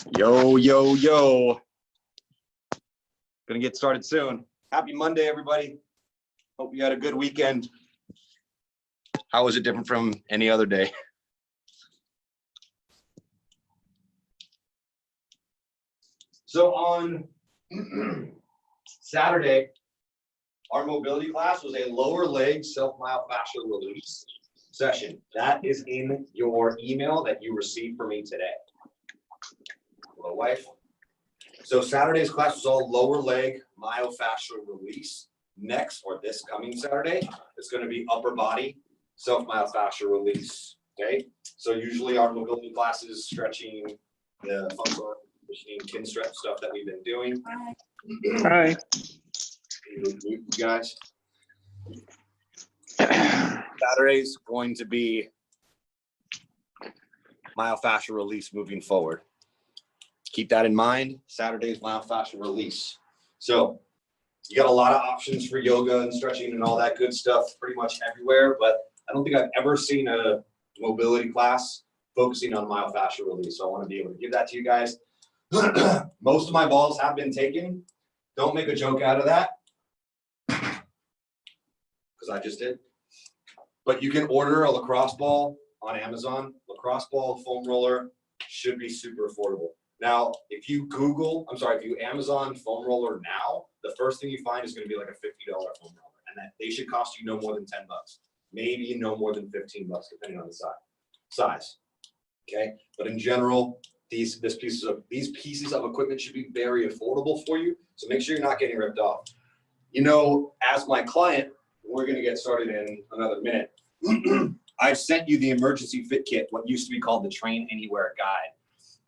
Yo, yo, yo. Gonna get started soon. Happy Monday, everybody. Hope you had a good weekend. How was it different from any other day? So on Saturday, our mobility class was a lower leg self-myofascial release session. That is in your email that you received from me today. Hello, wife. So Saturday's class was all lower leg myofascial release. Next, or this coming Saturday, it's going to be upper body self-myofascial release. Okay. So usually our mobility classes, stretching, the functional conditioning, kin stretch stuff that we've been doing. Hi. You guys. Saturday's going to be myofascial release moving forward. Keep that in mind. Saturday's myofascial release. So you got a lot of options for yoga and stretching and all that good stuff pretty much everywhere, but I don't think I've ever seen a mobility class focusing on myofascial release. So I want to be able to give that to you guys. Most of my balls have been taken. Don't make a joke out of that, because I just did. But you can order a lacrosse ball on Amazon. Lacrosse ball foam roller should be super affordable. Now, if you Amazon foam roller now, the first thing you find is going to be like a $50 foam roller, and that they should cost you no more than $10, maybe no more than $15, depending on the size. Okay, but in general, these pieces of equipment should be very affordable for you. So make sure you're not getting ripped off. You know, as my client, we're going to get started in another minute. I've sent you the emergency fit kit, what used to be called the Train Anywhere guide,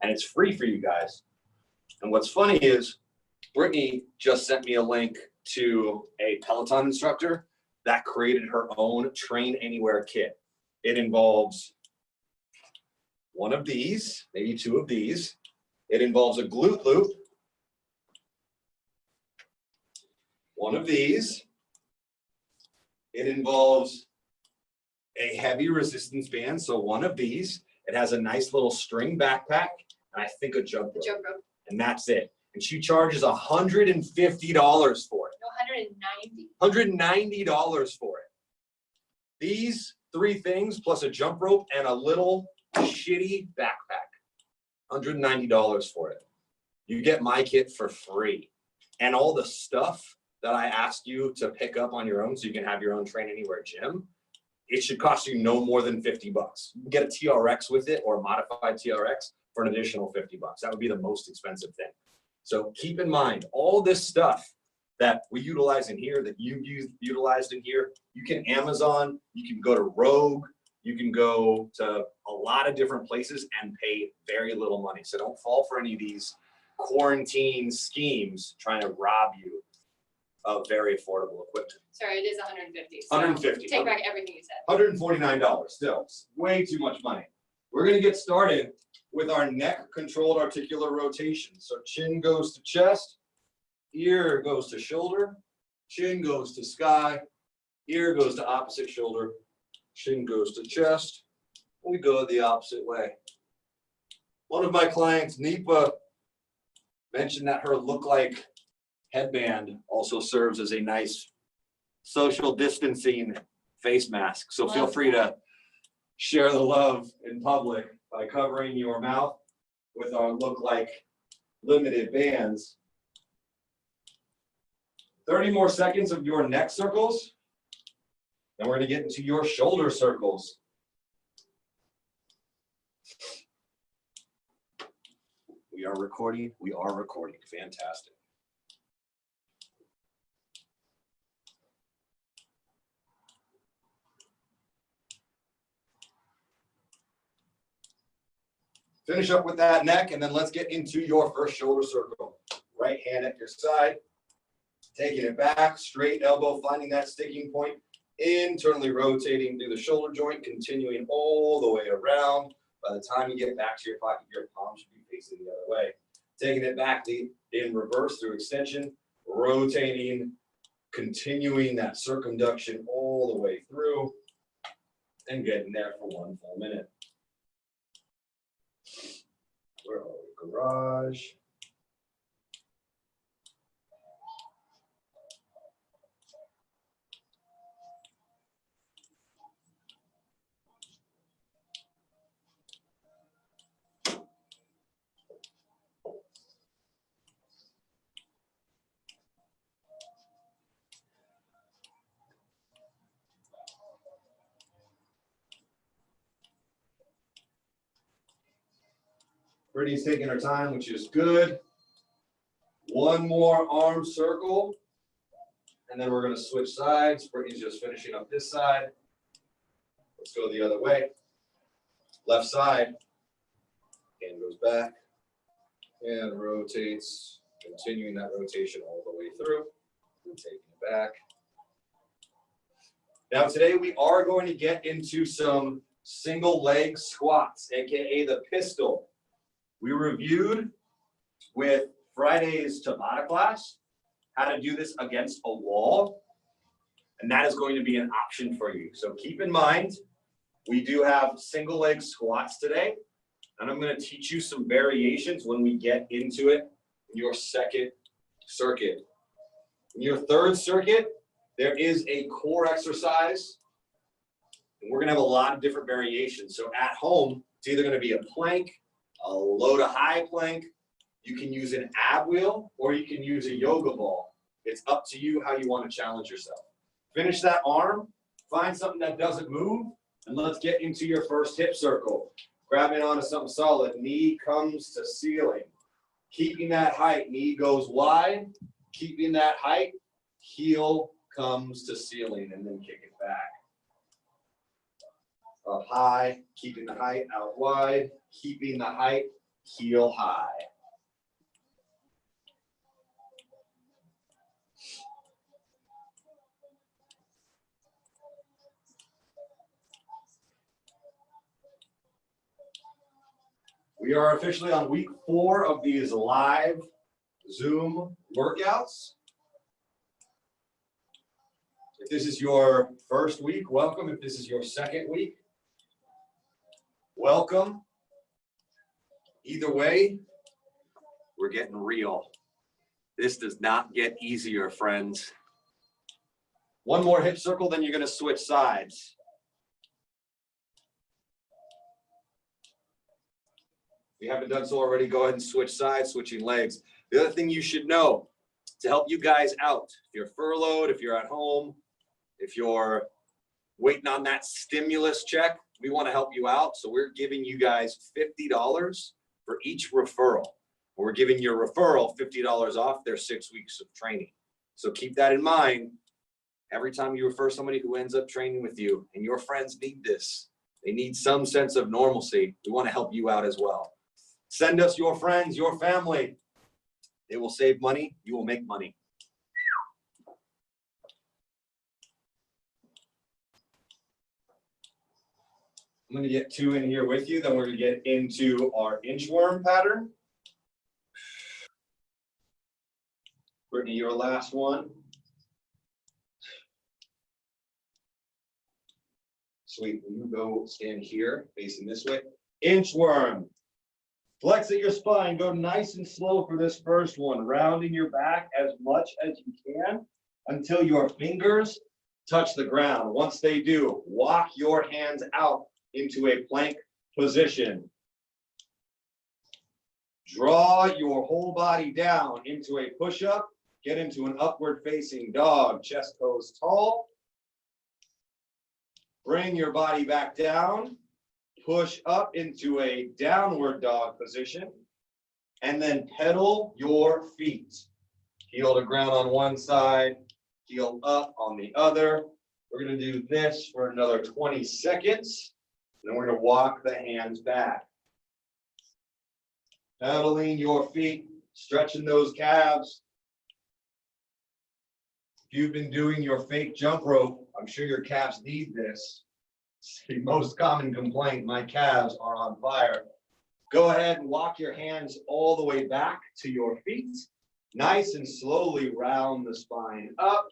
and it's free for you guys. And what's funny is Brittany just sent me a link to a Peloton instructor that created her own Train Anywhere kit. It involves one of these, maybe two of these. It involves a glute loop, one of these. It involves a heavy resistance band, so one of these. It has a nice little string backpack, and I think a jump rope. And that's it. And she charges $150 for it. No, $190 for it. These three things plus a jump rope and a little shitty backpack. $190 for it. You get my kit for free. And all the stuff that I asked you to pick up on your own so you can have your own Train Anywhere gym, it should cost you no more than $50. You can get a TRX with it or a modified TRX for an additional $50. That would be the most expensive thing. So keep in mind, all this stuff that we utilize in here, that you utilized in here, you can Amazon, you can go to Rogue, you can go to a lot of different places and pay very little money. So don't fall for any of these quarantine schemes trying to rob you of very affordable equipment. sorry, it is 150. So 150. Take back everything you said. $149 still. Way too much money. We're going to get started with our neck controlled articular rotation. So chin goes to chest, ear goes to shoulder, chin goes to sky, ear goes to opposite shoulder, chin goes to chest. We go the opposite way. One of my clients, Nipa, mentioned that her LOOKLIKE headband also serves as a nice social distancing face mask. So feel free to share the love in public by covering your mouth with our LOOKLIKE limited bands. 30 more seconds of your neck circles. Then we're going to get into your shoulder circles. We are recording. We are recording. Fantastic. Finish up with that neck, and then let's get into your first shoulder circle. Right hand at your side, taking it back, straight elbow, finding that sticking point, internally rotating through the shoulder joint, continuing all the way around. By the time you get back to your pocket, your palm should be facing the other way. Taking it back in reverse through extension, rotating, continuing that circumduction all the way through, and getting there for one full minute. Where are we? garage. Brittany's taking her time, which is good. One more arm circle, and then we're going to switch sides. Brittany's just finishing up this side. Let's go the other way. Left side. Hand goes back and rotates, continuing that rotation all the way through. And taking it back. Now today we are going to get into some single leg squats, aka the pistol. We reviewed with Friday's Tabata class how to do this against a wall, and that is going to be an option for you. So keep in mind, we do have single leg squats today, and I'm going to teach you some variations when we get into it in your second circuit. In your third circuit, there is a core exercise, and we're going to have a lot of different variations. So at home, it's either going to be a plank, a low to high plank. You can use an ab wheel, or you can use a yoga ball. It's up to you how you want to challenge yourself. Finish that arm, find something that doesn't move, and let's get into your first hip circle. Grabbing onto something solid, knee comes to ceiling. Keeping that height, knee goes wide. Keeping that height, heel comes to ceiling, and then kick it back. Up high, keeping the height out wide, keeping the height heel high. We are officially on week 4 of these live Zoom workouts. If this is your first week, welcome. If this is your second week, welcome. Either way, we're getting real. This does not get easier, friends. One more hip circle, then you're going to switch sides. If you haven't done so already, go ahead and switch sides, switching legs. The other thing you should know to help you guys out, if you're furloughed, if you're at home, if you're waiting on that stimulus check, we want to help you out. So we're giving you guys $50 for each referral. We're giving your referral $50 off their 6 weeks of training. So keep that in mind. Every time you refer somebody who ends up training with you, and your friends need this, they need some sense of normalcy, we want to help you out as well. Send us your friends, your family. They will save money. You will make money. I'm going to get 2 in here with you. Then we're going to get into our inchworm pattern. Brittany, your last one. Sweet. You go stand here, facing this way. Inchworm. Flex at your spine. Go nice and slow for this first one, rounding your back as much as you can until your fingers touch the ground. Once they do, walk your hands out into a plank position. Draw your whole body down into a push-up. Get into an upward facing dog, chest goes tall. Bring your body back down. Push up into a downward dog position, and then pedal your feet. Heel to ground on one side, heel up on the other. We're going to do this for another 20 seconds. Then we're going to walk the hands back. Pedaling your feet, stretching those calves. If you've been doing your fake jump rope, I'm sure your calves need this. It's the most common complaint, my calves are on fire. Go ahead and walk your hands all the way back to your feet. Nice and slowly round the spine up.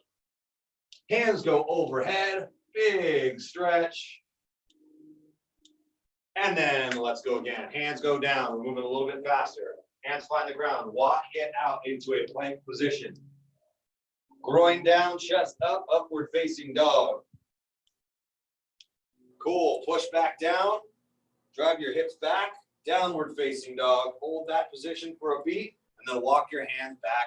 Hands go overhead, big stretch. And then let's go again. Hands go down, we're moving a little bit faster. Hands find the ground. Walk it out into a plank position. Groin down, chest up, upward facing dog. Cool. Push back down. Drive your hips back. Downward facing dog. Hold that position for a beat, and then walk your hands back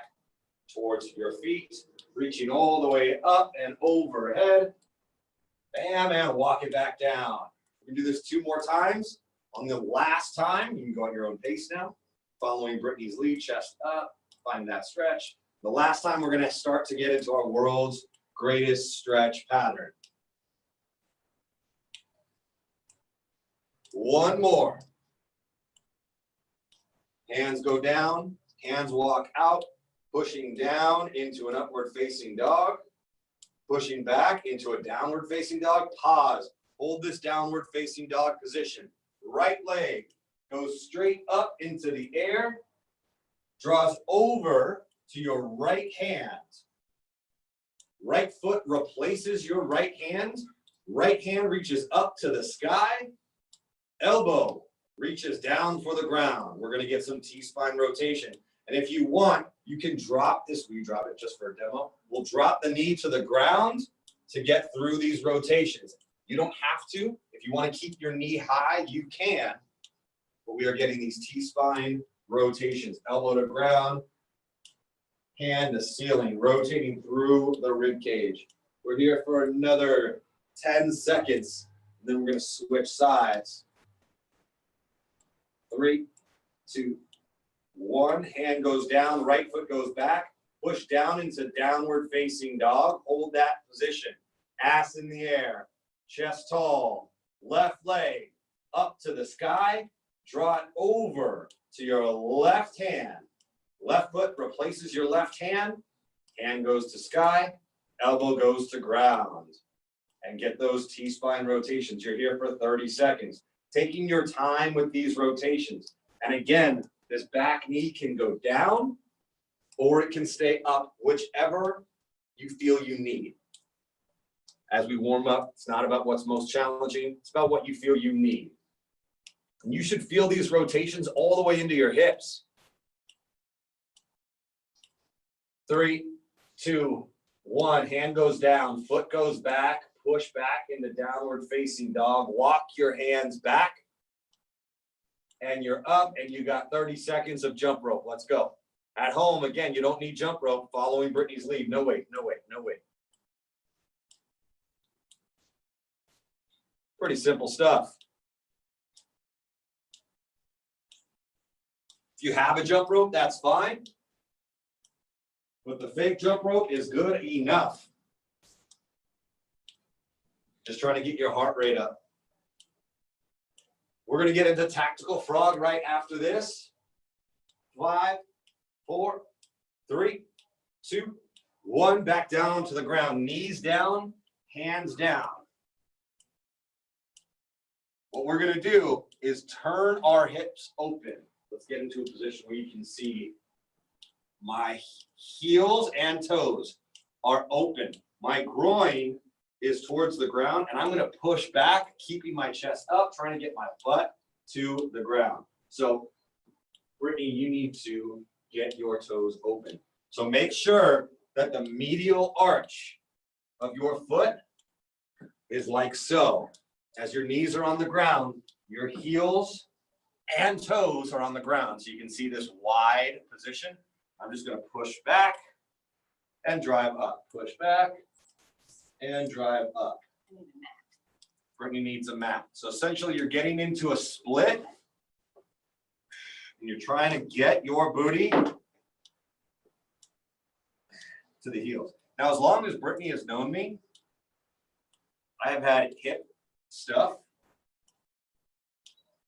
towards your feet, reaching all the way up and overhead. Bam, and walk it back down. We can do this 2 more times. On the last time, you can go at your own pace now. Following Brittany's lead, chest up, find that stretch. The last time, we're going to start to get into our world's greatest stretch pattern. 1 more. Hands go down, hands walk out, pushing down into an upward facing dog, pushing back into a downward facing dog. Pause. Hold this downward facing dog position. Right leg goes straight up into the air, draws over to your right hand. Right foot replaces your right hand. Right hand reaches up to the sky. Elbow reaches down for the ground. We're going to get some T-spine rotation. And if you want, you can drop this. We drop it just for a demo. We'll drop the knee to the ground to get through these rotations. You don't have to. If you want to keep your knee high, you can. But we are getting these T-spine rotations. Elbow to ground, hand to ceiling, rotating through the rib cage. We're here for another 10 seconds. And then we're going to switch sides. 3, 2, 1. Hand goes down, right foot goes back. Push down into downward facing dog. Hold that position. Ass in the air. Chest tall. Left leg up to the sky. Draw it over to your left hand. Left foot replaces your left hand. Hand goes to sky. Elbow goes to ground. And get those T-spine rotations. You're here for 30 seconds. Taking your time with these rotations. And again, this back knee can go down or it can stay up, whichever you feel you need. As we warm up, it's not about what's most challenging. It's about what you feel you need. And you should feel these rotations all the way into your hips. 3, 2, 1. Hand goes down, foot goes back. Push back into downward facing dog. Walk your hands back. And you're up, and you got 30 seconds of jump rope. Let's go. At home, again, you don't need jump rope. Following Brittany's lead. No wait, no wait, no wait. Pretty simple stuff. If you have a jump rope, that's fine. But the fake jump rope is good enough. Just trying to get your heart rate up. We're going to get into tactical frog right after this. 5, 4, 3, 2, 1. Back down to the ground. Knees down, hands down. What we're going to do is turn our hips open. Let's get into a position where you can see my heels and toes are open. My groin is towards the ground, and I'm going to push back, keeping my chest up, trying to get my butt to the ground. So, Brittany, you need to get your toes open. So make sure that the medial arch of your foot is like so. As your knees are on the ground, your heels and toes are on the ground. So you can see this wide position. I'm just going to push back and drive up. Push back and drive up. Brittany needs a mat. So essentially you're getting into a split and you're trying to get your booty to the heels. Now, as long as Brittany has known me, I have had hip stuff.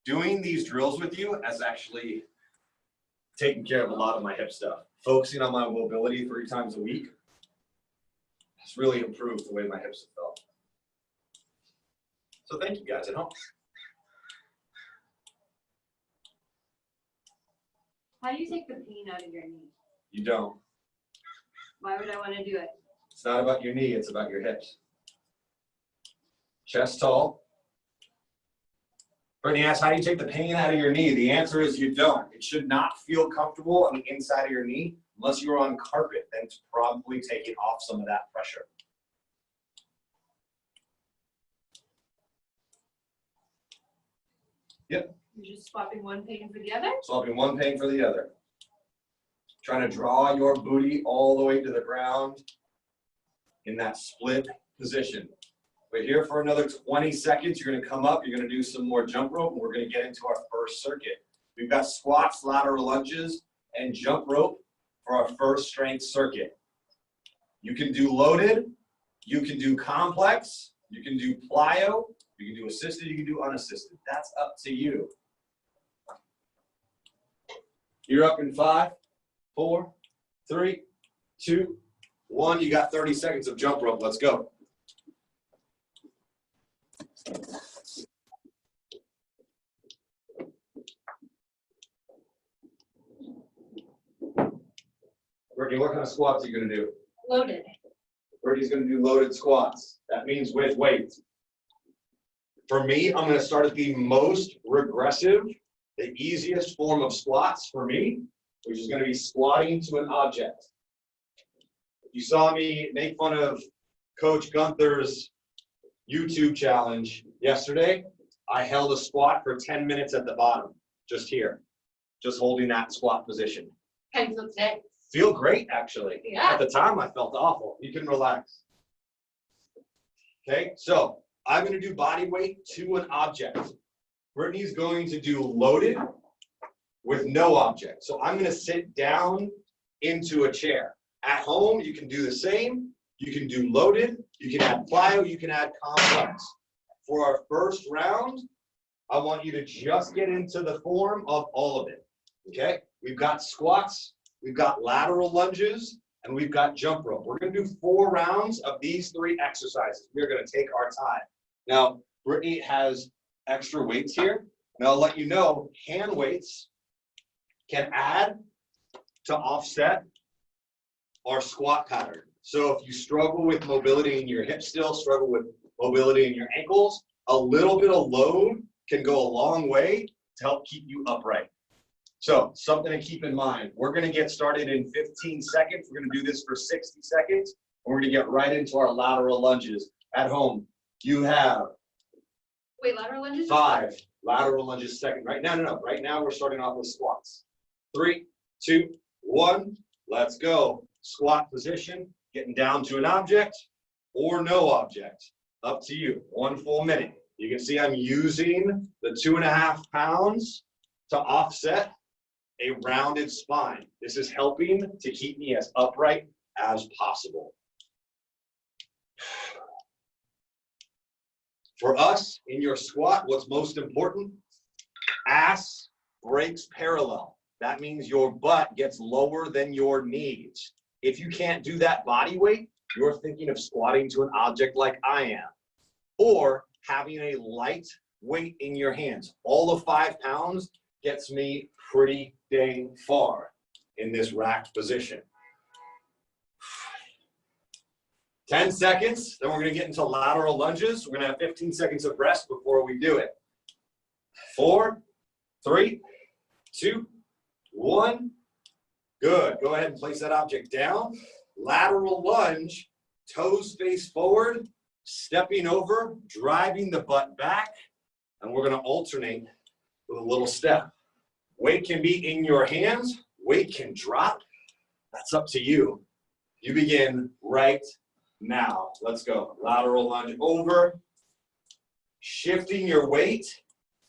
Doing these drills with you has actually taken care of a lot of my hip stuff. Focusing on my mobility 3 times a week has really improved the way my hips have felt. So thank you guys at home. How do you take the pain out of your knee? You don't. Why would I want to do it? It's not about your knee, it's about your hips. Chest tall. Brittany asks, how do you take the pain out of your knee? The answer is you don't. It should not feel comfortable on the inside of your knee unless you're on carpet. Then it's probably taking off some of that pressure. Yep. You're just swapping one pain for the other? Swapping one pain for the other. Trying to draw your booty all the way to the ground in that split position. We're here for another 20 seconds. You're going to come up. You're going to do some more jump rope, and we're going to get into our first circuit. We've got squats, lateral lunges, and jump rope for our first strength circuit. You can do loaded. You can do complex. You can do plyo. You can do assisted. You can do unassisted. That's up to you. You're up in 5, 4, 3, 2, 1. You got 30 seconds of jump rope. Let's go. Brittany, what kind of squats are you going to do? Loaded. Brittany's going to do loaded squats. That means with weight. For me, I'm going to start at the most regressive, the easiest form of squats for me, which is going to be squatting to an object. You saw me make fun of Coach Gunther's YouTube challenge yesterday. I held a squat for 10 minutes at the bottom, just here, just holding that squat position. How do you feel today? Feel great, actually. Yeah. At the time, I felt awful. You can relax. Okay, so I'm going to do body weight to an object. Brittany's going to do loaded with no object. So I'm going to sit down into a chair. At home, you can do the same. You can do loaded. You can add plyo. You can add complex. For our first round, I want you to just get into the form of all of it. Okay? We've got squats. We've got lateral lunges. And we've got jump rope. We're going to do 4 rounds of these 3 exercises. We're going to take our time. Now, Brittany has extra weights here. And I'll let you know, hand weights can add to offset our squat pattern. So if you struggle with mobility in your hips still, struggle with mobility in your ankles, a little bit of load can go a long way to help keep you upright. So something to keep in mind. We're going to get started in 15 seconds. We're going to do this for 60 seconds. We're going to get right into our lateral lunges. At home, you have Wait, lateral lunges? 5 lateral lunges second. Right now, no. Right now, we're starting off with squats. 3, 2, 1. Let's go. Squat position, getting down to an object or no object. Up to you. 1 full minute. You can see I'm using the 2.5 pounds to offset a rounded spine. This is helping to keep me as upright as possible. For us, in your squat, what's most important? Ass breaks parallel. That means your butt gets lower than your knees. If you can't do that body weight, you're thinking of squatting to an object like I am, or having a light weight in your hands. All of 5 pounds gets me pretty dang far in this racked position. 10 seconds, then we're going to get into lateral lunges. We're going to have 15 seconds of rest before we do it. 4, 3, 2, 1. Good. Go ahead and place that object down. Lateral lunge, toes face forward, stepping over, driving the butt back, and we're going to alternate with a little step. Weight can be in your hands. Weight can drop. That's up to you. You begin right now. Let's go. Lateral lunge over. Shifting your weight,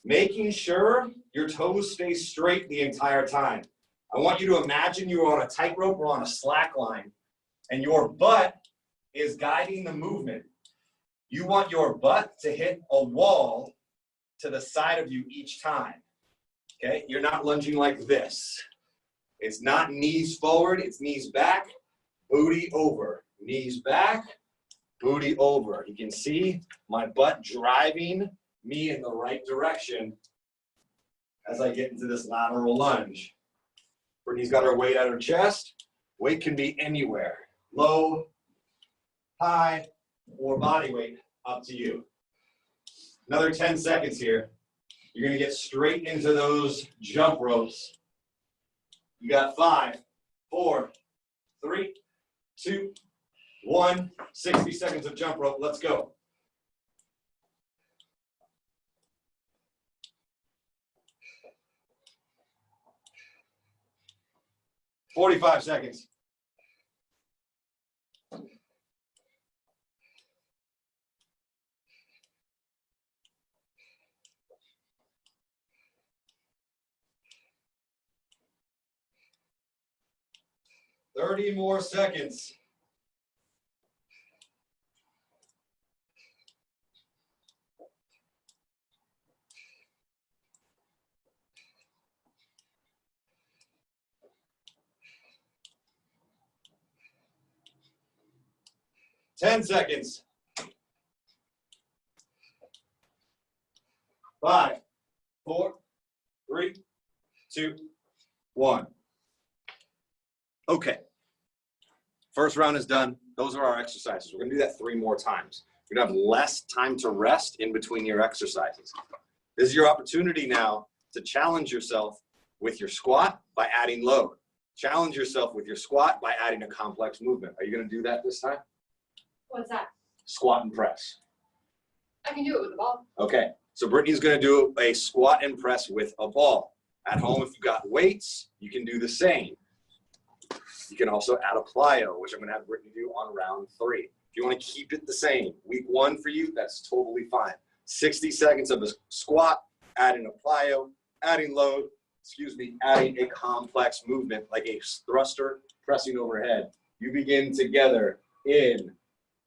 making sure your toes stay straight the entire time. I want you to imagine you're on a tightrope or on a slack line, and your butt is guiding the movement. You want your butt to hit a wall to the side of you each time. Okay? You're not lunging like this. It's not knees forward, it's knees back, booty over. Knees back, booty over. You can see my butt driving me in the right direction as I get into this lateral lunge. Brittany's got her weight at her chest. Weight can be anywhere. Low, high, or body weight, up to you. Another 10 seconds here. You're gonna get straight into those jump ropes. You got 5, 4, 3, 2, 1. 60 seconds of jump rope. Let's go. "45 seconds. "30 more seconds. "10 seconds. 5, 4, 3, 2, 1. Okay. First round is done. Those are our exercises. We're gonna do that 3 more times. You're gonna have less time to rest in between your exercises. This is your opportunity now to challenge yourself with your squat by adding load. Challenge yourself with your squat by adding a complex movement. Are you gonna do that this time? What's that? Squat and press. I can do it with the ball. Okay, so Brittany's gonna do a squat and press with a ball. At home, if you got weights, you can do the same. You can also add a plyo, which I'm gonna have Brittany do on round 3. If you wanna keep it the same, week 1 for you, that's totally fine. 60 seconds of a squat, adding a plyo, adding load, adding a complex movement like a thruster pressing overhead. You begin together in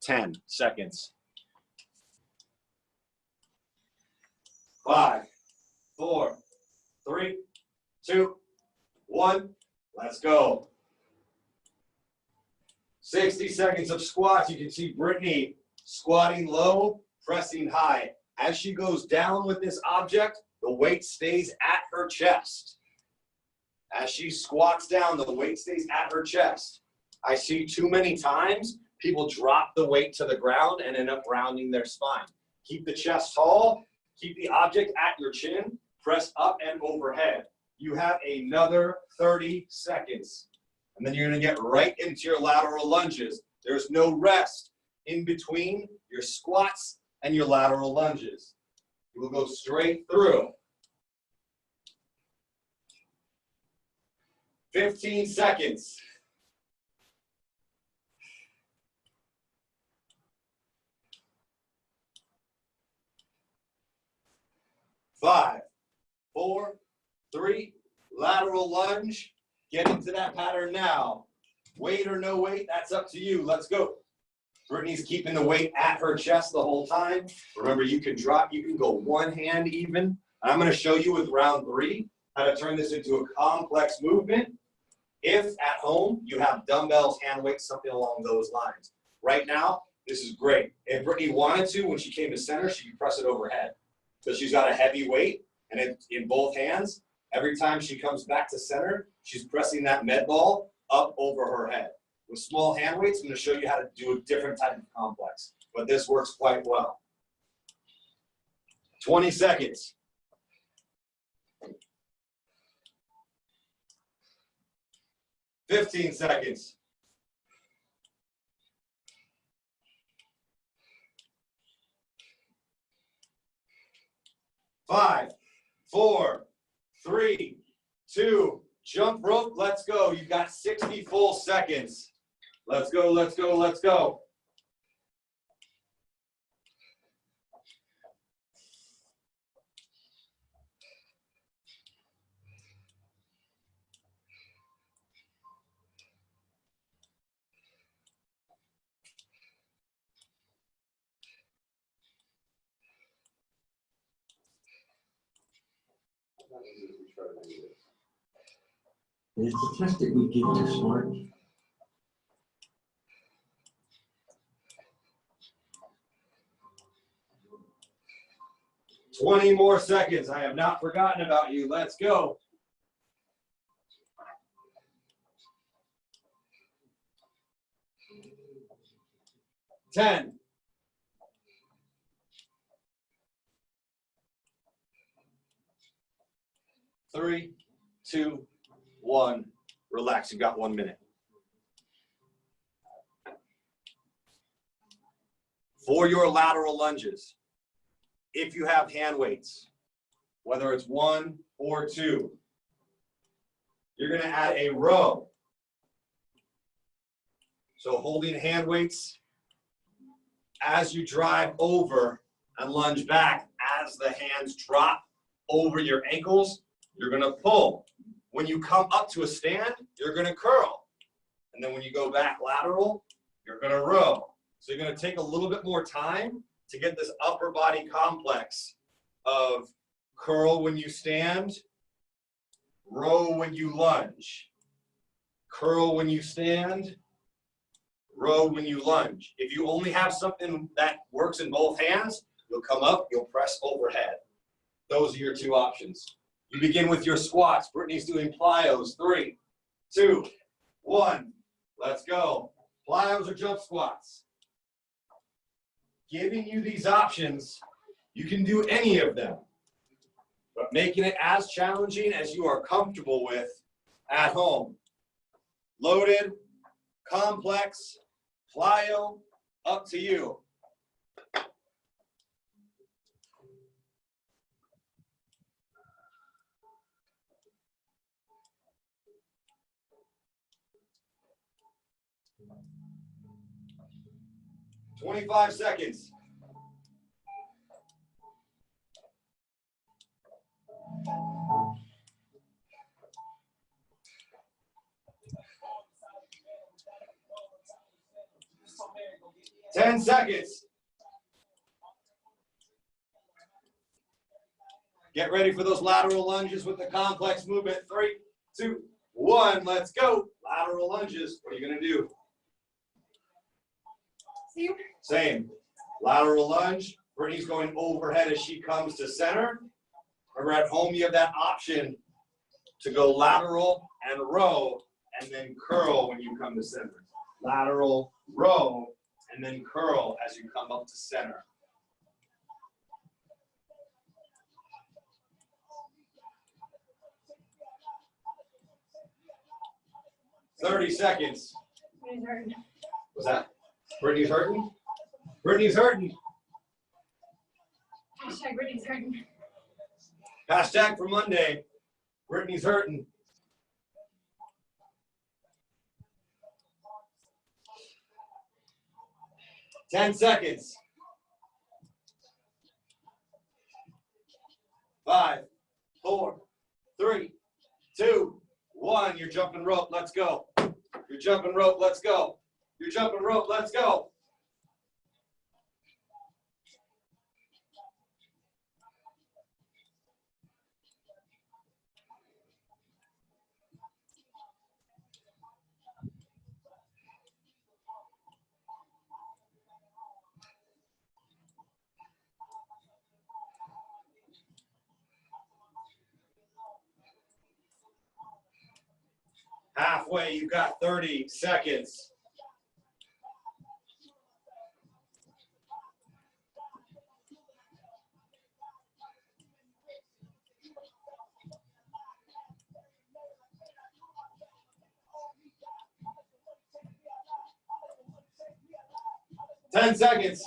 10 seconds. 5, 4, 3, 2, 1. Let's go. 60 seconds of squats. You can see Brittany squatting low, pressing high. As she goes down with this object, the weight stays at her chest. As she squats down, the weight stays at her chest. I see too many times people drop the weight to the ground and end up rounding their spine. Keep the chest tall, keep the object at your chin, press up and overhead. You have another 30 seconds. And then you're gonna get right into your lateral lunges. There's no rest in between your squats and your lateral lunges. You will go straight through. 15 seconds. 5, 4, 3, lateral lunge. Get into that pattern now. Weight or no weight, that's up to you. Let's go. Brittany's keeping the weight at her chest the whole time. Remember, you can drop, you can go one hand even. I'm going to show you with round 3 how to turn this into a complex movement. If at home you have dumbbells, hand weights, something along those lines. Right now, this is great. If Brittany wanted to, when she came to center, she could press it overhead. So she's got a heavy weight, and it's in both hands. Every time she comes back to center, she's pressing that med ball up over her head. With small hand weights, I'm going to show you how to do a different type of complex, but this works quite well. 20 seconds. 15 seconds. 5, 4, 3, 2, jump rope, let's go. You've got 60 full seconds. Let's go, let's go, let's go. Is the test that we give to smart? $20 more seconds. I have not forgotten about you. Let's go. 10. 9. 3, 2, 1. Relax, you've got 1 minute. For your lateral lunges, if you have hand weights, whether it's 1 or 2, you're going to add a row. So holding hand weights as you drive over and lunge back, as the hands drop over your ankles, you're going to pull. When you come up to a stand, you're going to curl. And then when you go back lateral, you're going to row. So you're going to take a little bit more time to get this upper body complex of curl when you stand, row when you lunge, curl when you stand, row when you lunge. If you only have something that works in both hands, you'll come up, you'll press overhead. Those are your 2 options. You begin with your squats. Brittany's doing plyos. 3, 2, 1. Let's go. Plyos or jump squats. Giving you these options, you can do any of them, but making it as challenging as you are comfortable with at home. Loaded, complex, plyo, up to you. "25 seconds. "10 seconds. Get ready for those lateral lunges with the complex movement. 3, 2, 1. Let's go. Lateral lunges. What are you going to do? Same. Lateral lunge. Brittany's going overhead as she comes to center. Remember, at home, you have that option to go lateral and row, and then curl when you come to center. Lateral, row, and then curl as you come up to center. "30 seconds. What's that? Brittany's hurting? Brittany's hurting. Hashtag Brittany's hurting. Hashtag for Monday. Brittany's hurting. "10 seconds. 5, 4, 3, 2, 1. You're jumping rope. Let's go. You're jumping rope. Let's go. You're jumping rope. Let's go. Halfway, you've got 30 seconds. "10 seconds.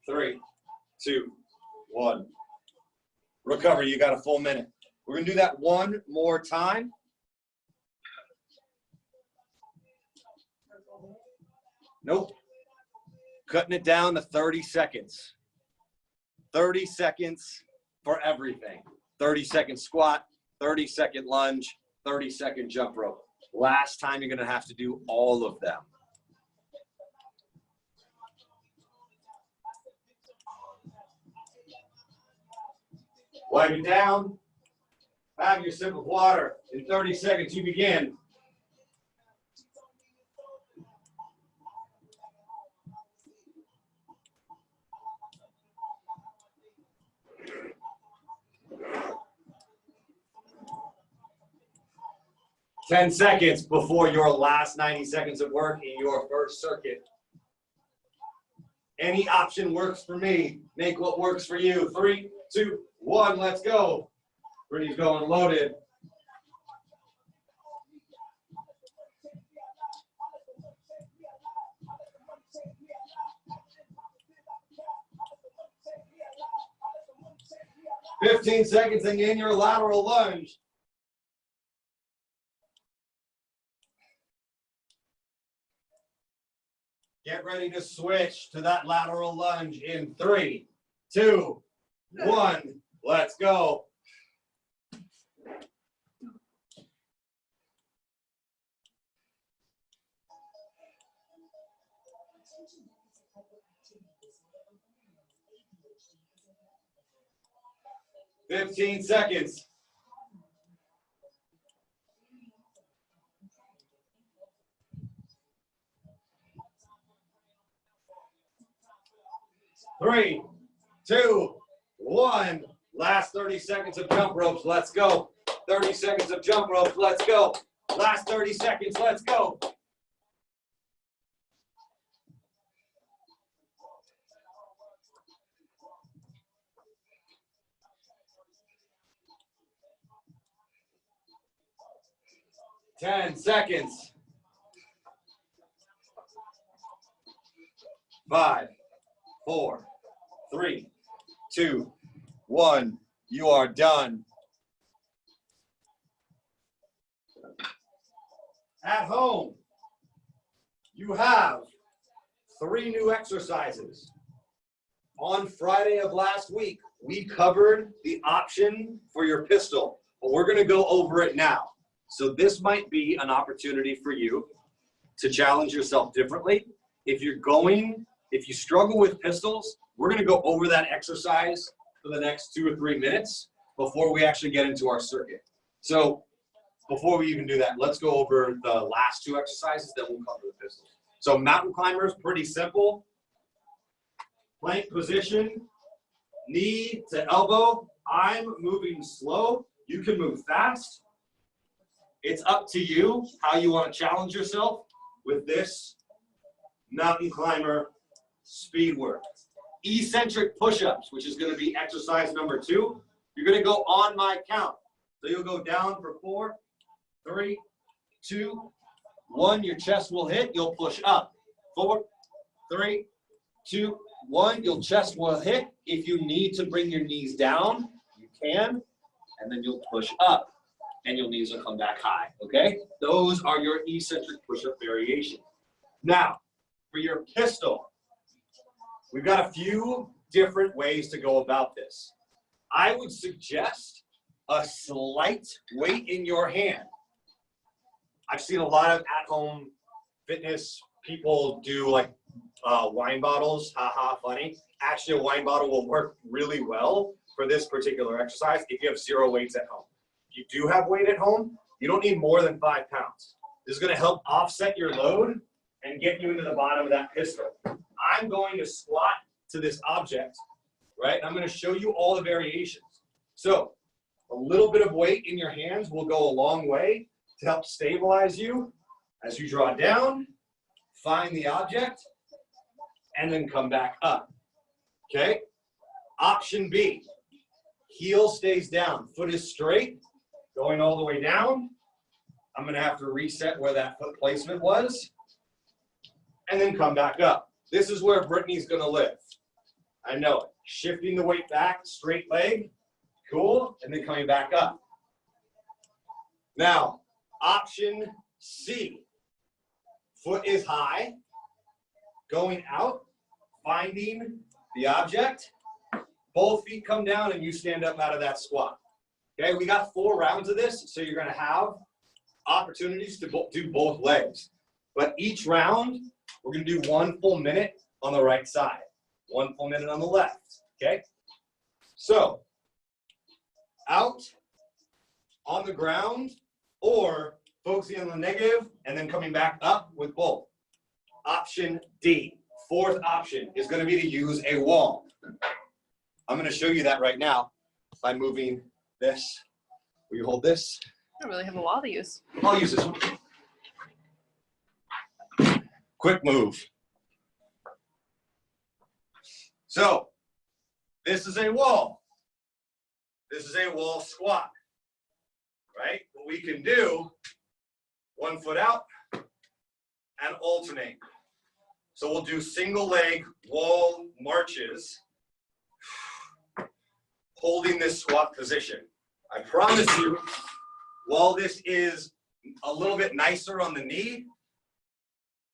3, 2, 1. Recover, you got a full minute. We're gonna do that one more time. Nope. Cutting it down to 30 seconds. 30 seconds for everything. 30-second squat, 30-second lunge, 30-second jump rope. Last time you're gonna have to do all of them. Wipe it down. Have your sip of water. In 30 seconds, you begin. "10 seconds before your last 90 seconds of work in your first circuit. Any option works for me. Make what works for you. 3, 2, 1, let's go. Brittany's going loaded. "15 seconds and in your lateral lunge." Get ready to switch to that lateral lunge in 3, 2, 1. Let's go. "15 seconds. Three, 2, 1. Last 30 seconds of jump ropes. Let's go. 30 seconds of jump ropes. Let's go. Last 30 seconds. Let's go. "10 seconds. 5, 4, 3, 2, 1. You are done. At home, you have 3 new exercises. On Friday of last week, we covered the option for your pistol, but we're going to go over it now. So this might be an opportunity for you to challenge yourself differently. If you struggle with pistols, we're going to go over that exercise for the next 2 or 3 minutes before we actually get into our circuit. So before we even do that, let's go over the last 2 exercises, then we'll cover the pistols. So mountain climbers, pretty simple. Plank position, knee to elbow. I'm moving slow. You can move fast. It's up to you how you want to challenge yourself with this mountain climber speed work. Eccentric push-ups, which is going to be exercise number 2. You're going to go on my count. So you'll go down for 4, 3, 2, 1. Your chest will hit. You'll push up. 4, 3, 2, 1. Your chest will hit. If you need to bring your knees down, you can. And then you'll push up. And your knees will come back high. Okay? Those are your eccentric push-up variations. Now, for your pistol, we've got a few different ways to go about this. I would suggest a slight weight in your hand. I've seen a lot of at-home fitness people do like wine bottles. Haha, funny. Actually, a wine bottle will work really well for this particular exercise if you have 0 weights at home. If you do have weight at home, you don't need more than 5 pounds. This is going to help offset your load and get you into the bottom of that pistol. I'm going to squat to this object, right? I'm going to show you all the variations. So a little bit of weight in your hands will go a long way to help stabilize you as you draw down, find the object, and then come back up. Okay? Option B, heel stays down, foot is straight, going all the way down. I'm going to have to reset where that foot placement was, and then come back up. This is where Brittany's going to live. I know it. Shifting the weight back, straight leg, cool, and then coming back up. Now, option C, foot is high, going out, finding the object, both feet come down, and you stand up out of that squat. Okay, we got 4 rounds of this, so you're going to have opportunities to do both legs. But each round, we're going to do 1 full minute on the right side, 1 full minute on the left. Okay, so out on the ground or focusing on the negative and then coming back up with both. Option D, 4th option, is going to be to use a wall. I'm going to show you that right now by moving this. Will you hold this? I don't really have a wall to use. I'll use this one. Quick move. So this is a wall. This is a wall squat, right? What we can do, 1 foot out and alternate. So we'll do single leg wall marches, holding this squat position. I promise you, while this is a little bit nicer on the knee,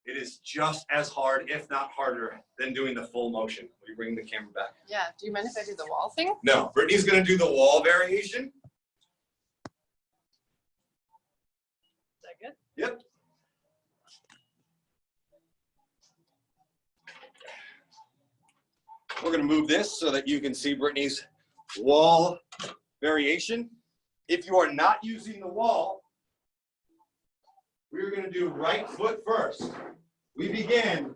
it is just as hard, if not harder, than doing the full motion. Will you bring the camera back? Yeah, do you mind if I do the wall thing? No, Brittany's gonna do the wall variation. Is that good? Yep. We're gonna move this so that you can see Brittany's wall variation. If you are not using the wall, we're gonna do right foot first. We begin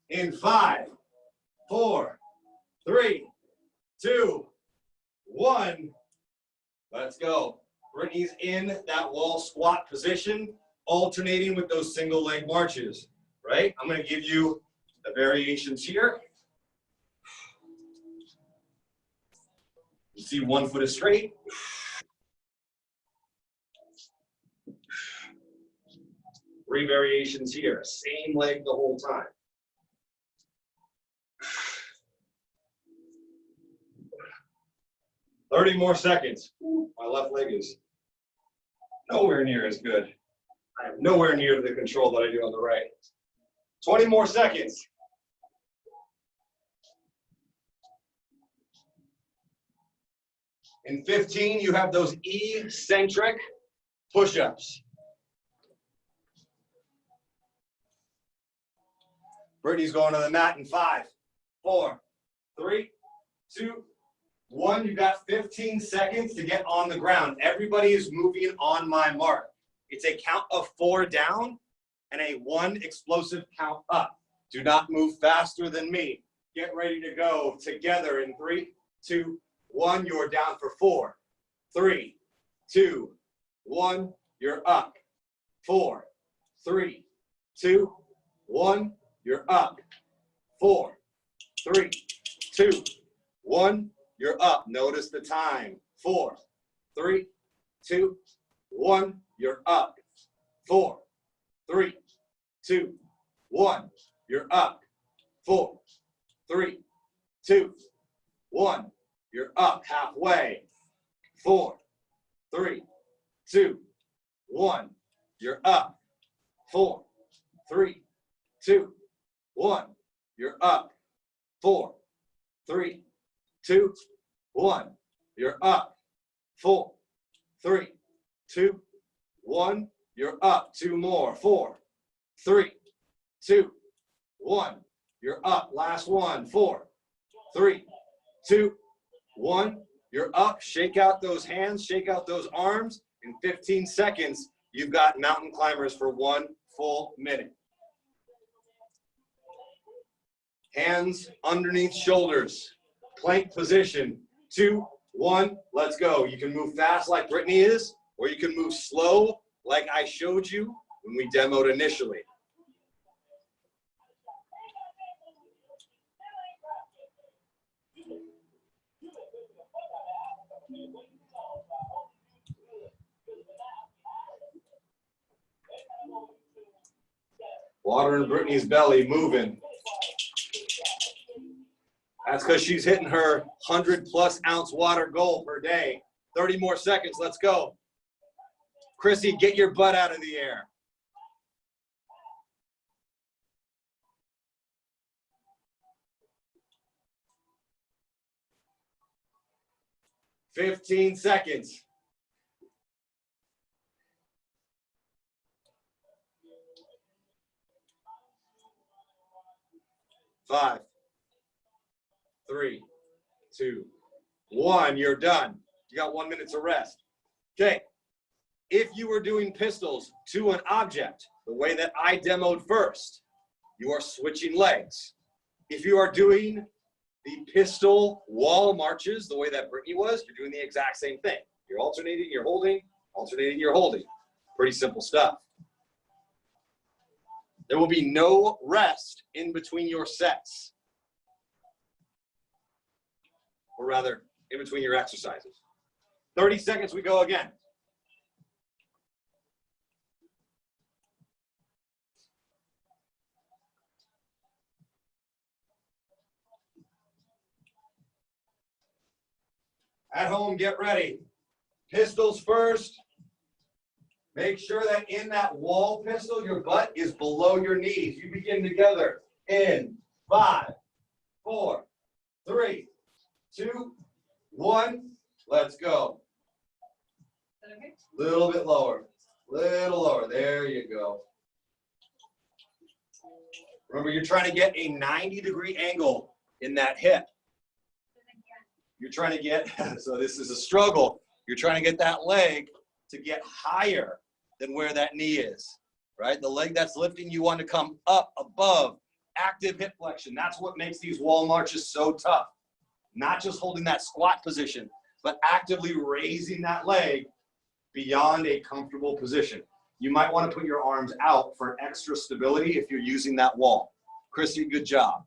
in 5, 4, 3, 2, 1. Let's go. Brittany's in that wall squat position, alternating with those single leg marches, right? I'm gonna give you the variations here. You see 1 foot is straight. Three variations here, same leg the whole time. "30 more seconds. My left leg is nowhere near as good. I have nowhere near the control that I do on the right. 20 more seconds. In 15, you have those eccentric push-ups. Brittany's going to the mat in 5, 4, 3, 2, 1. You got 15 seconds to get on the ground. Everybody is moving on my mark. It's a count of 4 down and a 1 explosive count up. Do not move faster than me. Get ready to go together in 3, 2, 1. You're down for 4, 3, 2, 1. You're up. 4, 3, 2, 1. You're up. 4, 3, 2, 1. You're up. Notice the time. 4, 3, 2, 1. You're up. 4, 3, 2, 1. You're up. 4, 3, 2, 1. You're up halfway. 4, 3, 2, 1. You're up. 4, 3, 2, 1. You're up. 4, 3, 2, 1. You're up. 4, 3, 2, 1. You're up. 2 more. 4, 3, 2, 1. You're up. Last one. 4, 3, 2, 1. You're up. Shake out those hands. Shake out those arms. In 15 seconds, you've got mountain climbers for 1 full minute. Hands underneath shoulders. Plank position. 2, 1. Let's go. You can move fast like Brittany is, or you can move slow like I showed you when we demoed initially. Water in Brittany's belly moving. That's because she's hitting her 100+ ounce water goal per day. 30 more seconds. Let's go. Chrissy, get your butt out of the air. "15 seconds. 5, 3, 2, 1. You're done. You got 1 minute to rest. Okay. If you were doing pistols to an object, the way that I demoed first, you are switching legs. If you are doing the pistol wall marches, the way that Brittany was, you're doing the exact same thing. You're alternating, you're holding, alternating, you're holding. Pretty simple stuff. There will be no rest in between your sets. or rather in between your exercises. 30 seconds, we go again. At home, get ready. Pistols first. Make sure that in that wall pistol, your butt is below your knees. You begin together in 5, 4, 3, 2, 1. Let's go. Is that okay? Little bit lower. Little lower. There you go. Remember, you're trying to get a 90-degree angle in that hip. You're trying to get, so this is a struggle. You're trying to get that leg to get higher than where that knee is, right? The leg that's lifting, you want to come up above, active hip flexion. That's what makes these wall marches so tough. Not just holding that squat position, but actively raising that leg beyond a comfortable position. You might want to put your arms out for extra stability if you're using that wall. Chrissy, good job.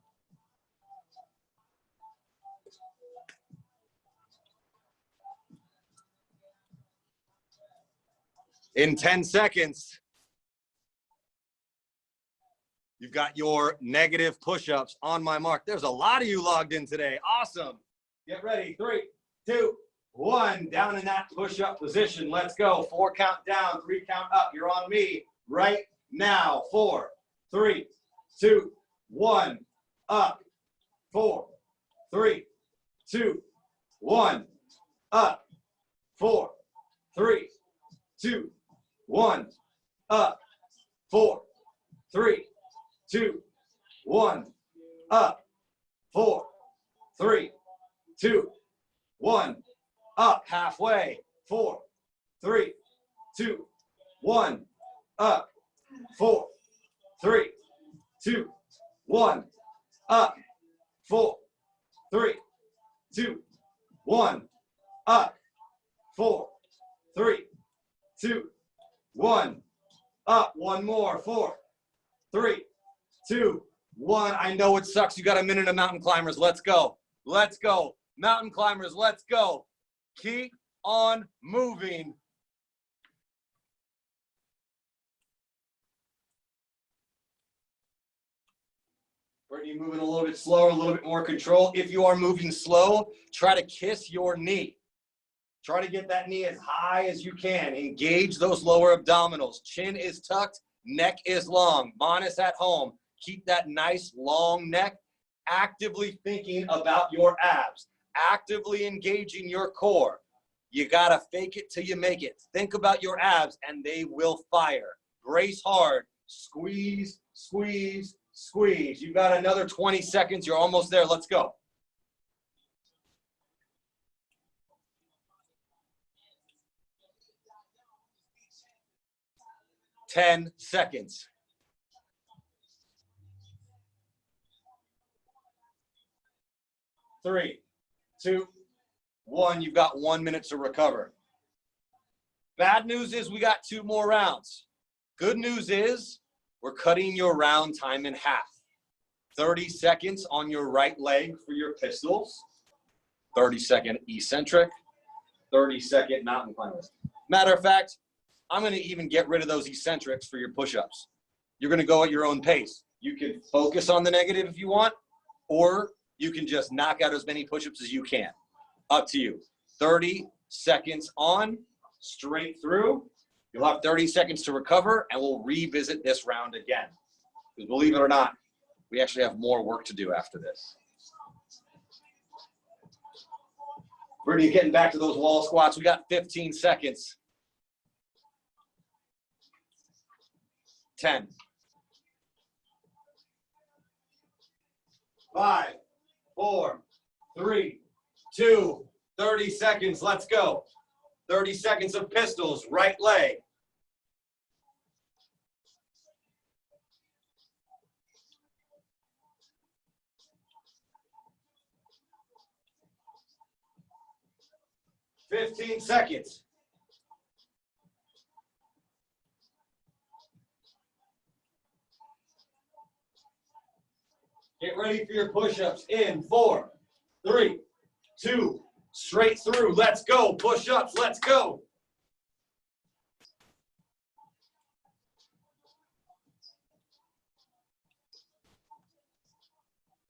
In 10 seconds, you've got your negative push-ups on my mark. There's a lot of you logged in today. Awesome. Get ready. 3, 2, 1. Down in that push-up position. Let's go. 4 count down, 3 count up. You're on me right now. 4, 3, 2, 1. Up. 4, 3, 2, 1. Up. 4, 3, 2, 1. Up. 4, 3, 2, 1. Up. 4, 3, 2, 1. Up. Halfway. 4, 3, 2, 1. Up. 4, 3, 2, 1. Up. 4, 3, 2, 1. Up. 4, 3, 2, 1. Up. One more. 4, 3, 2, 1. I know it sucks. You got a minute of mountain climbers. Let's go. Let's go. Mountain climbers, let's go. Keep on moving. Brittany, moving a little bit slower, a little bit more control. If you are moving slow, try to kiss your knee. Try to get that knee as high as you can. Engage those lower abdominals. Chin is tucked, neck is long. Bonus at home. Keep that nice long neck. Actively thinking about your abs. Actively engaging your core. You gotta fake it till you make it. Think about your abs and they will fire. Brace hard. Squeeze, squeeze, squeeze. You got another 20 seconds. You're almost there. Let's go. Ten seconds. 3, 2, 1. You've got 1 minute to recover. Bad news is we got 2 more rounds. Good news is we're cutting your round time in half. 30 seconds on your right leg for your pistols. 30-second eccentric. 30-second mountain climbers. Matter of fact, I'm going to even get rid of those eccentrics for your push-ups. You're going to go at your own pace. You can focus on the negative if you want, or you can just knock out as many push-ups as you can. Up to you. 30 seconds on, straight through. You'll have 30 seconds to recover, and we'll revisit this round again. Because believe it or not, we actually have more work to do after this. Brittany, getting back to those wall squats. We got 15 seconds. 10. 5, 4, 3, 2, 30 seconds. Let's go. 30 seconds of pistols, right leg. $15 seconds. Get ready for your push-ups in 4, 3, 2, straight through, let's go. Push-ups, let's go.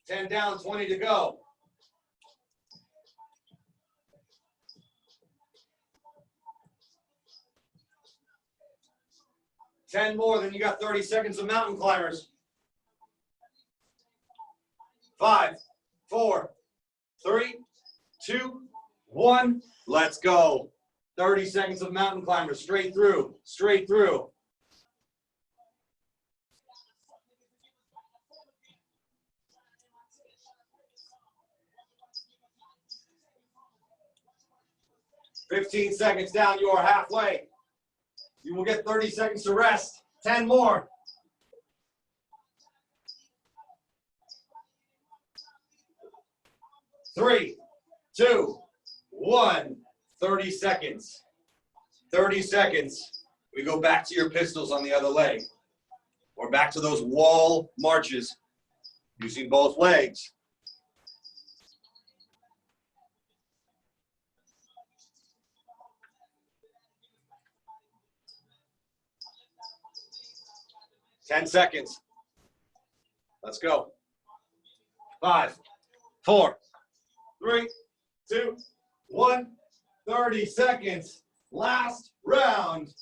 10 down, 20 to go. Ten more, then you got 30 seconds of mountain climbers. 5, 4, 3, 2, 1. Let's go. 30 seconds of mountain climbers, straight through, straight through. "15 seconds down, you are halfway. You will get 30 seconds to rest. 10 more. 3, 2, 1. 30 seconds. 30 seconds. We go back to your pistols on the other leg. Or back to those wall marches using both legs. Ten seconds. Let's go. 5, 4, 3, 2, 1. 30 seconds. Last round.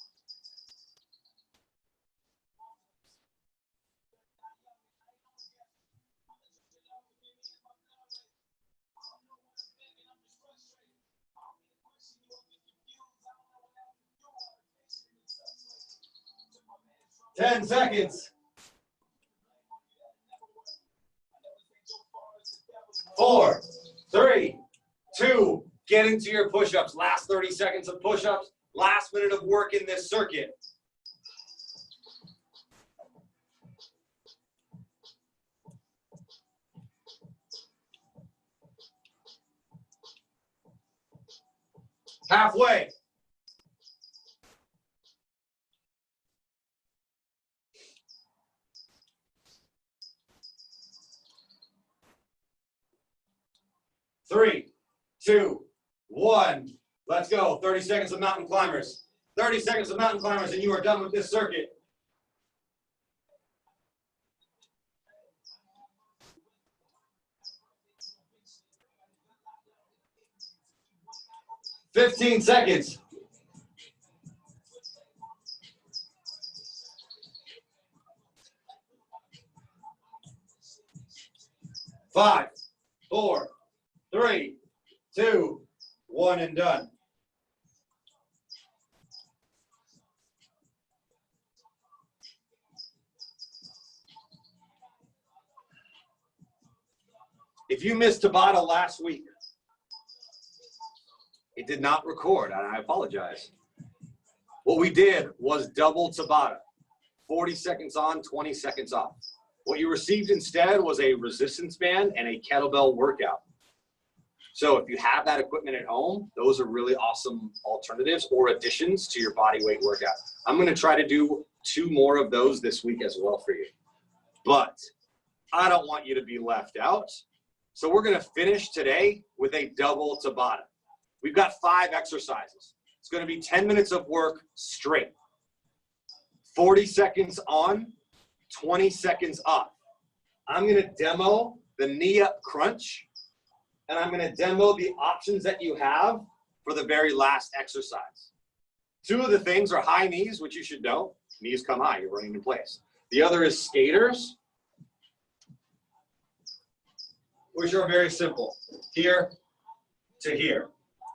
Ten seconds. 4, 3, 2, get into your push-ups. Last 30 seconds of push-ups. Last minute of work in this circuit. Halfway. Three, 2, 1. Let's go. 30 seconds of mountain climbers. 30 seconds of mountain climbers and you are done with this circuit. "15 seconds. 5, 4, 3, 2, 1, and done. If you missed Tabata last week, it did not record, and I apologize. What we did was double Tabata, 40 seconds on, 20 seconds off. What you received instead was a resistance band and a kettlebell workout. So if you have that equipment at home, those are really awesome alternatives or additions to your body weight workout. I'm going to try to do 2 more of those this week as well for you. But I don't want you to be left out. So we're going to finish today with a double Tabata. We've got 5 exercises. It's going to be 10 minutes of work straight. 40 seconds on, 20 seconds off. I'm going to demo the knee up crunch, and I'm going to demo the options that you have for the very last exercise. 2 of the things are high knees, which you should know. Knees come high, you're running in place. The other is skaters, which are very simple. Here to here.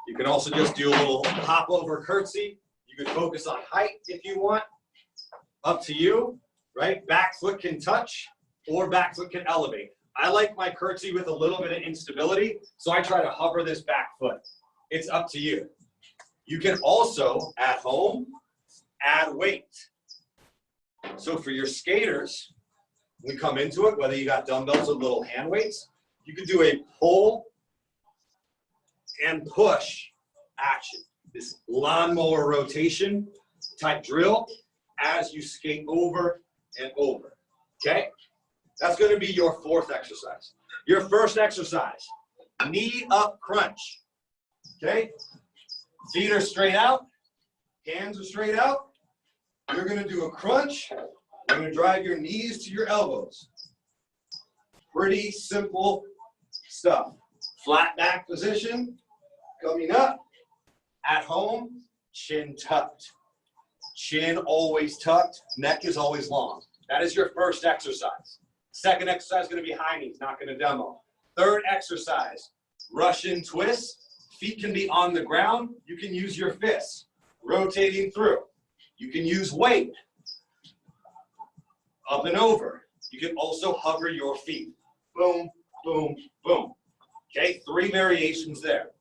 You can also just do a little hop over curtsy. You can focus on height if you want. Up to you, right? Back foot can touch or back foot can elevate. I like my curtsy with a little bit of instability, so I try to hover this back foot. It's up to you. You can also, at home, add weight. So for your skaters, we come into it, whether you got dumbbells or little hand weights, you can do a pull and push action. This lawnmower rotation type drill as you skate over and over, okay? That's gonna be your 4th exercise. Your first exercise, knee up crunch. Okay? Feet are straight out. Hands are straight out. You're going to do a crunch. You're going to drive your knees to your elbows. Pretty simple stuff. Flat back position. Coming up. At home, chin tucked. Chin always tucked. Neck is always long. That is your first exercise. Second exercise is going to be high knees. Not going to demo. Third exercise, Russian twist. Feet can be on the ground. You can use your fists. Rotating through. You can use weight. Up and over. You can also hover your feet. Boom, boom, boom. Okay, 3 variations there.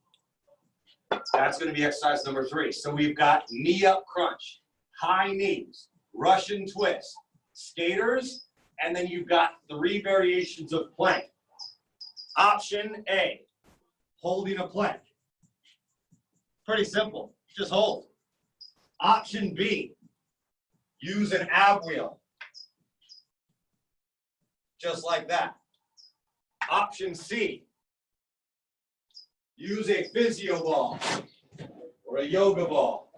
That's going to be exercise number 3. So we've got knee up crunch, high knees, Russian twist, skaters, and then you've got 3 variations of plank. Option A, holding a plank. Pretty simple, just hold. Option B, use an ab wheel. Just like that. Option C, use a physio ball or a yoga ball.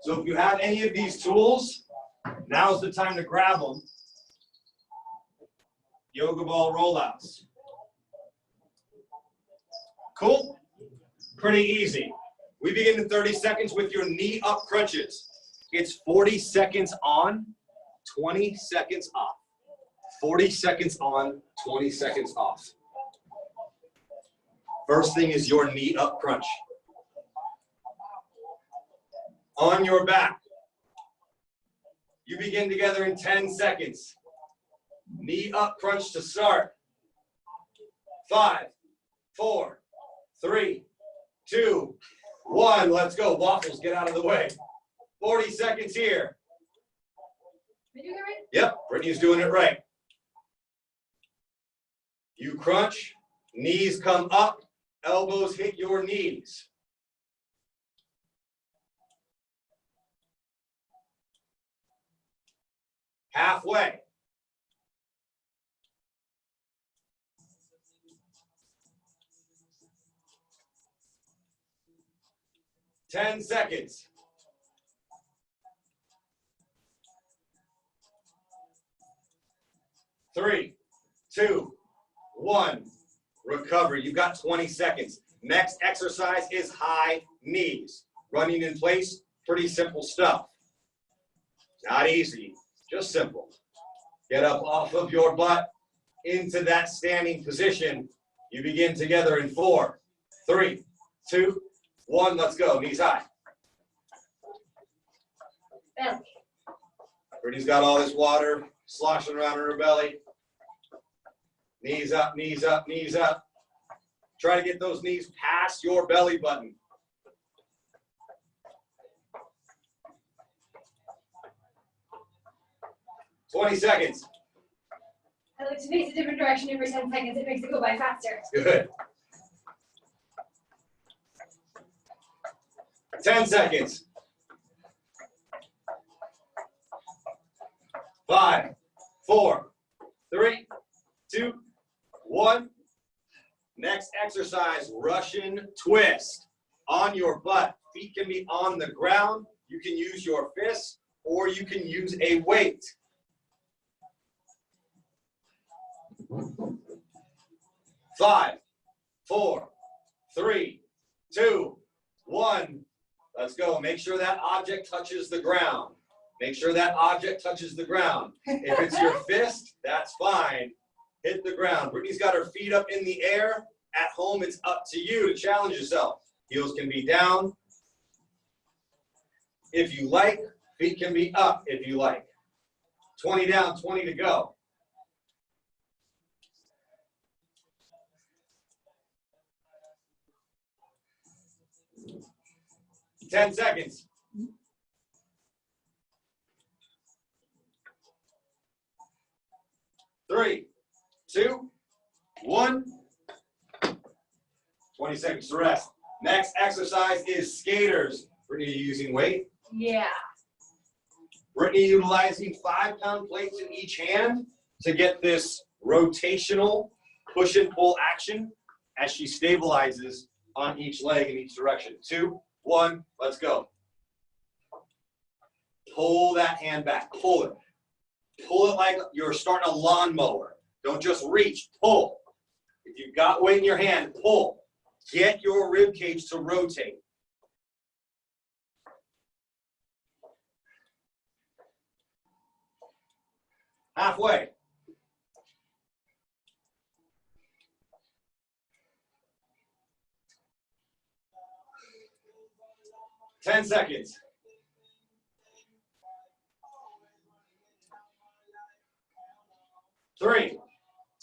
So if you have any of these tools, now's the time to grab them. Yoga ball rollouts. Cool? Pretty easy. We begin in 30 seconds with your knee up crunches. It's 40 seconds on, 20 seconds off. 40 seconds on, 20 seconds off. First thing is your knee up crunch. On your back. You begin together in 10 seconds. Knee up crunch to start. 5, 4, 3, 2, 1. Let's go. Waffles, get out of the way. 40 seconds here. Did you get it right? Yep, Brittany's doing it right. You crunch, knees come up, elbows hit your knees. Halfway. Ten seconds. 3, 2, 1. Recover. You've got 20 seconds. Next exercise is high knees. Running in place, pretty simple stuff. Not easy, just simple. Get up off of your butt into that standing position. You begin together in 4, 3, 2, 1. Let's go. Knees high. Belly. Brittany's got all this water sloshing around in her belly. Knees up, knees up, knees up. Try to get those knees past your belly button. $20 seconds. I like to face a different direction every 10 seconds. It makes it go by faster. Good. 10 seconds. 5, 4, 3, 2, 1. Next exercise, Russian twist. On your butt. Feet can be on the ground. You can use your fists or you can use a weight. Five, 4, 3, 2, 1. Let's go. Make sure that object touches the ground. Make sure that object touches the ground. If it's your fist, that's fine. Hit the ground. Brittany's got her feet up in the air. At home, it's up to you to challenge yourself. Heels can be down if you like. Feet can be up if you like. 20 down, 20 to go. Ten seconds. 3, 2, 1. 20 seconds to rest. Next exercise is skaters. Brittany, using weight? Yeah. Brittany utilizing 5-pound plates in each hand to get this rotational push and pull action as she stabilizes on each leg in each direction. 2, 1, let's go. Pull that hand back, pull it. Pull it like you're starting a lawnmower. Don't just reach, pull. If you've got weight in your hand, pull. Get your rib cage to rotate. Halfway. Ten seconds. 3,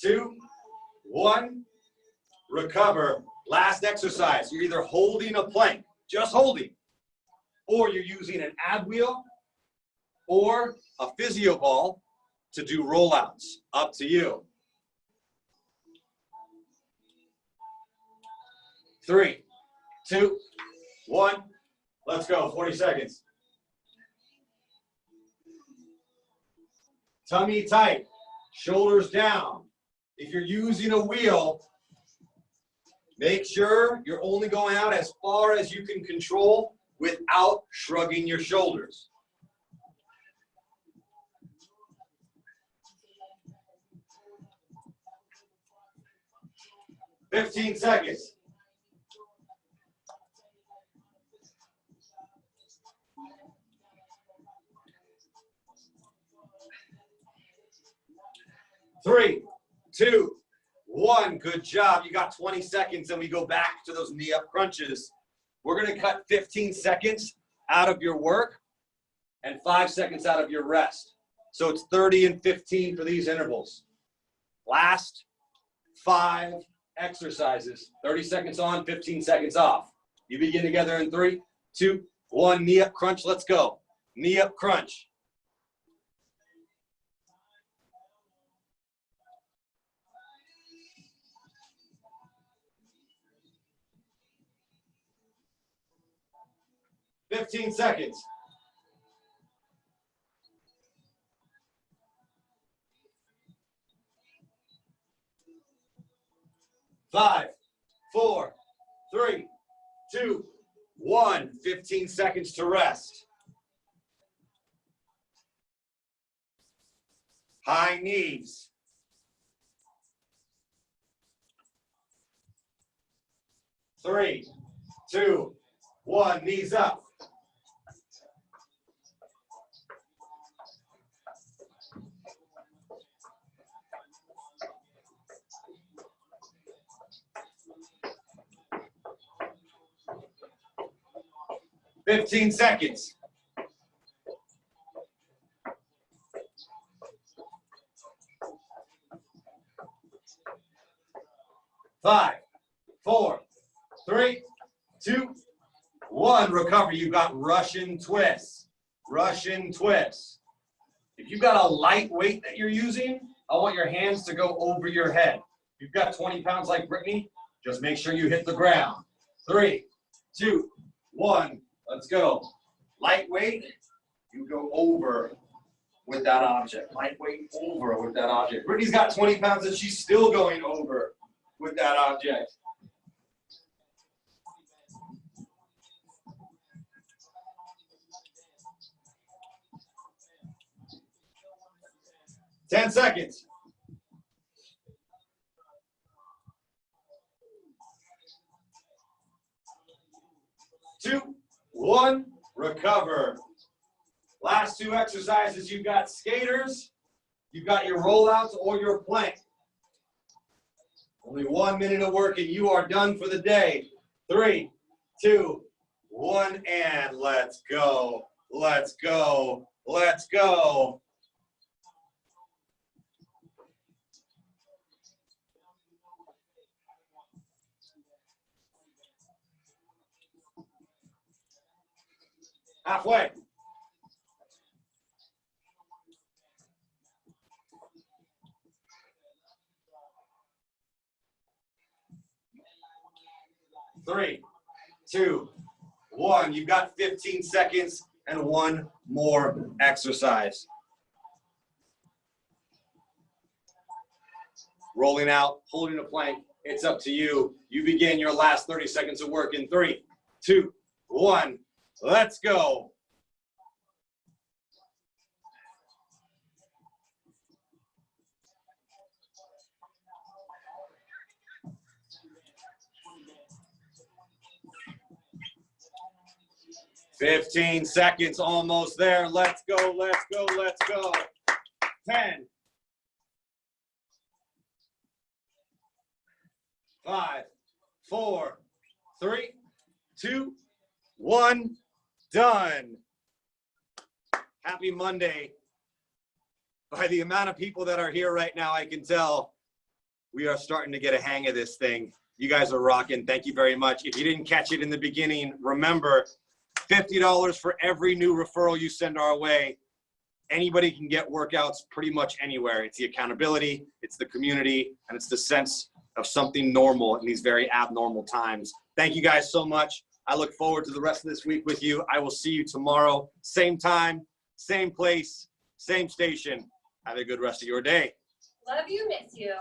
2, 1. Recover. Last exercise. You're either holding a plank, just holding, or you're using an ab wheel or a physio ball to do rollouts. Up to you. 3, 2, 1. Let's go. 40 seconds. Tummy tight. Shoulders down. If you're using a wheel, make sure you're only going out as far as you can control without shrugging your shoulders. "15 seconds. Three, 2, 1. Good job. You got 20 seconds, and we go back to those knee up crunches. We're going to cut 15 seconds out of your work and 5 seconds out of your rest. So it's 30 and 15 for these intervals. Last 5 exercises. 30 seconds on, 15 seconds off. You begin together in 3, 2, 1. Knee up crunch. Let's go. Knee up crunch. "15 seconds. 5, 4, 3, 2, 1. 15 seconds to rest. High knees. 3, 2, 1. Knees up. "15 seconds. 5, 4, 3, 2, 1. Recover. You've got Russian twists. Russian twists. If you've got a light weight that you're using, I want your hands to go over your head. If you've got 20 pounds like Brittany, just make sure you hit the ground. 3, 2, 1. Let's go. Lightweight, you go over with that object. Lightweight over with that object. Brittany's got 20 pounds and she's still going over with that object. Ten seconds. 2, 1, recover. Last 2 exercises, you've got skaters, you've got your rollouts or your plank. Only 1 minute of work and you are done for the day. 3, 2, 1, and let's go. Let's go. Let's go. Halfway. Three, 2, 1. You've got 15 seconds and 1 more exercise. Rolling out, holding a plank, It's up to you. You begin your last 30 seconds of work in 3, 2, 1. Let's go. "15 seconds, almost there. Let's go, let's go, let's go. 10, 5, 4, 3, 2, 1, done. Happy Monday. By the amount of people that are here right now, I can tell we are starting to get a hang of this thing. You guys are rocking. Thank you very much. If you didn't catch it in the beginning, remember, $50 for every new referral you send our way. Anybody can get workouts pretty much anywhere. It's the accountability, it's the community, and it's the sense of something normal in these very abnormal times. Thank you guys so much. I look forward to the rest of this week with you. I will see you tomorrow, same time, same place, same station. Have a good rest of your day. Love you, miss you.